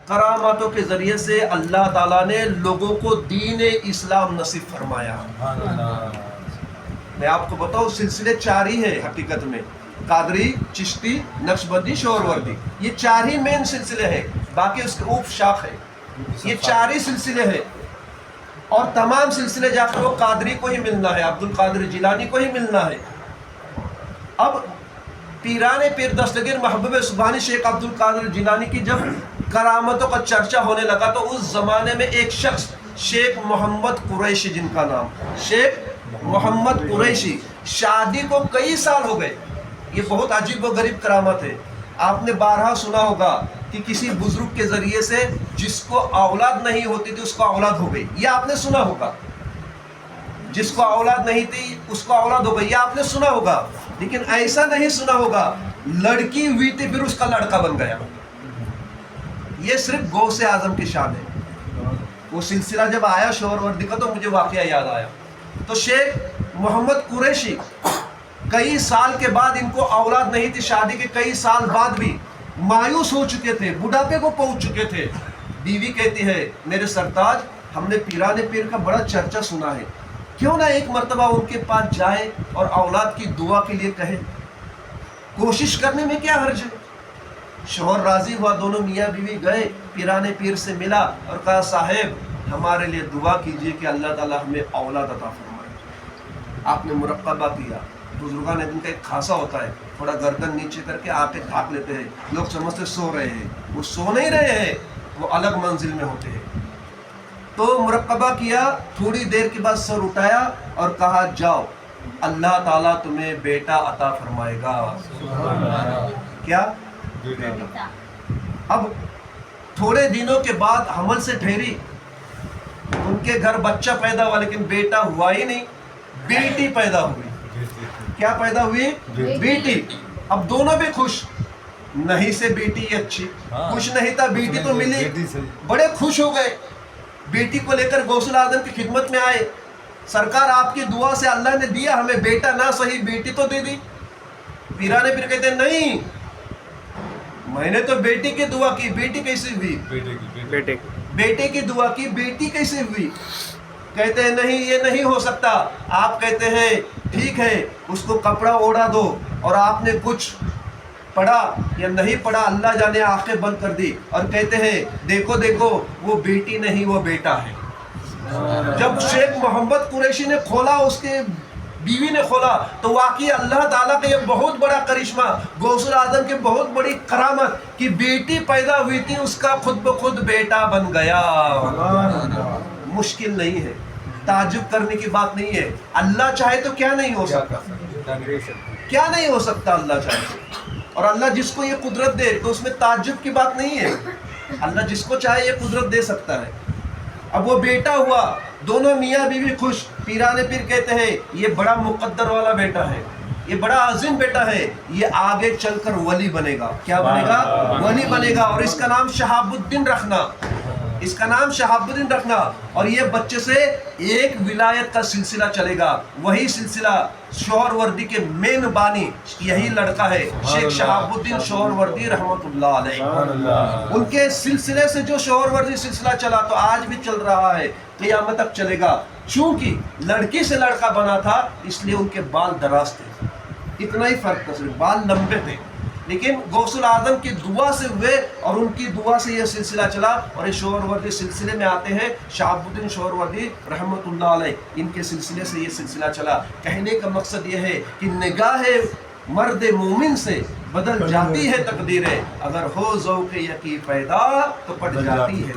करामातों के ज़रिए से अल्लाह ताला ने लोगों को दीन इस्लाम नसीब फरमाया। मैं आपको बताऊँ सिलसिले 4 ही है हकीकत में, कादरी, चिश्ती, नक्शबंदी, शोरवर्दी, ये 4 ही मेन सिलसिले हैं, बाकी उसके उप शाख है, ये 4 ही सिलसिले हैं। और तमाम सिलसिले जाकर वो कादरी को ही मिलना है, अब्दुल कादिर जिलानी को ही मिलना है। अब पीराने पीर दस्तगीर महबूब सुबहानी शेख अब्दुल कादिर जिलानी की जब करामतों का चर्चा होने लगा तो उस ज़माने में एक शख्स शेख मोहम्मद कुरैशी, जिनका नाम शेख मोहम्मद कुरैशी, शादी को कई साल हो गए। ये बहुत अजीब व गरीब करामत है। आपने बारहा सुना होगा कि किसी बुजुर्ग के ज़रिए से जिसको औलाद नहीं होती थी उसको औलाद हो गई, ये आपने सुना होगा। जिसको औलाद नहीं थी उसको औलाद हो गई, ये आपने सुना होगा। लेकिन ऐसा नहीं सुना होगा लड़की हुई थी फिर उसका लड़का बन गया। ये सिर्फ गौसे आजम की शान है। वो सिलसिला जब आया शोरवर्दी का तो मुझे वाकया याद आया। तो शेख मोहम्मद कुरैशी कई साल के बाद, इनको औलाद नहीं थी, शादी के कई साल बाद भी मायूस हो चुके थे, बुढ़ापे को पहुंच चुके थे। बीवी कहती है, मेरे सरताज, हमने पीराने पीर का बड़ा चर्चा सुना है, क्यों ना एक मर्तबा उनके पास जाए और औलाद की दुआ के लिए कहे, कोशिश करने में क्या हर्ज है। शोहर राजी हुआ, दोनों मियाँ बीवी गए, पीराने पीर से मिला और कहा, साहेब हमारे लिए दुआ कीजिए कि अल्लाह ताला हमें औलाद अता फरमाए। आपने मुरक्कबा किया। बुजुर्गान दिन का एक खासा होता है, थोड़ा गर्दन नीचे करके आंखें ढाक लेते हैं, लोग समझते सो रहे हैं, वो सो नहीं रहे हैं, वो अलग मंजिल में होते हैं। तो मुरक्कबा किया, थोड़ी देर के बाद सर उठाया और कहा, जाओ अल्लाह ताला तुम्हें बेटा अता फरमाएगा। क्या बेटा। अब थोड़े दिनों के बाद हमल से ठहरी, उनके घर बच्चा पैदा हुआ लेकिन बेटा हुआ ही नहीं, बेटी पैदा हुई। क्या पैदा हुई? बेटी। अब दोनों भी खुश, नहीं से बेटी अच्छी, खुश नहीं था, बेटी तो मिली, बड़े खुश हो गए। बेटी को लेकर गौसुल आजम की खिदमत में आए, सरकार आपकी दुआ से अल्लाह ने दिया हमें बेटा, ना सही बेटी तो दे दी। पीराने पीर कहते नहीं, मैंने तो बेटी की दुआ की, बेटी कैसे हुई? बेटे की दुआ की, बेटी कैसे हुई? कहते हैं नहीं, ये नहीं हो सकता। आप कहते हैं ठीक है, उसको कपड़ा ओढ़ा दो, और आपने कुछ पढ़ा या नहीं पढ़ा अल्लाह जाने, आंखें बंद कर दी और कहते हैं देखो देखो वो बेटी नहीं वो बेटा है। जब शेख मोहम्मद कुरैशी ने खोला, उसके बीवी ने खोला, तो वाकई अल्लाह ताला का ये बहुत बड़ा करिश्मा, गौसुल आजम की बहुत बड़ी करामत कि बेटी पैदा हुई थी, उसका खुद ब खुद बेटा बन गया। मुश्किल नहीं है, ताज्जुब करने की बात नहीं है। अल्लाह चाहे तो क्या नहीं हो सकता, क्या नहीं हो सकता अल्लाह चाहे। और अल्लाह जिसको ये कुदरत दे तो उसमें ताज्जुब की बात नहीं है, अल्लाह जिसको चाहे ये कुदरत दे सकता है। अब वो बेटा हुआ, दोनों मियाँ बीवी खुश। पीराने पीर कहते हैं ये बड़ा मुकद्दर वाला बेटा है, ये बड़ा अजीम बेटा है, ये आगे चलकर वली बनेगा। क्या बनेगा? वली बनेगा। और इसका नाम शहाबुद्दीन रखना, इसका नाम शहाबुद्दीन रखना। और ये बच्चे से एक विलायत का सिलसिला चलेगा, वही सिलसिला शोहरवर्दी के मेन बानी यही लड़का है, शेख शहाबुद्दीन शोहरवर्दी रहमतुल्लाह अलैह। उनके सिलसिले से जो शोहरवर्दी सिलसिला चला तो आज भी चल रहा है, क़यामत तक चलेगा। चूंकि लड़की से लड़का बना था इसलिए उनके बाल दराज थे, इतना ही फर्क था, सिर्फ बाल लंबे थे। लेकिन गौसुल आजम की दुआ से हुए और उनकी दुआ से ये सिलसिला चला। और ये शोहरवर्दी सिलसिले में आते हैं शहाबुद्दीन शोहरवर्दी रहमतुल्लाह अलैह, इनके सिलसिले से ये सिलसिला चला। कहने का मकसद ये है कि निगाह मर्द मोमिन से बदल जाती है तकदीरें, अगर हो ज़ौक़ यकी पैदा तो पड़ जाती है।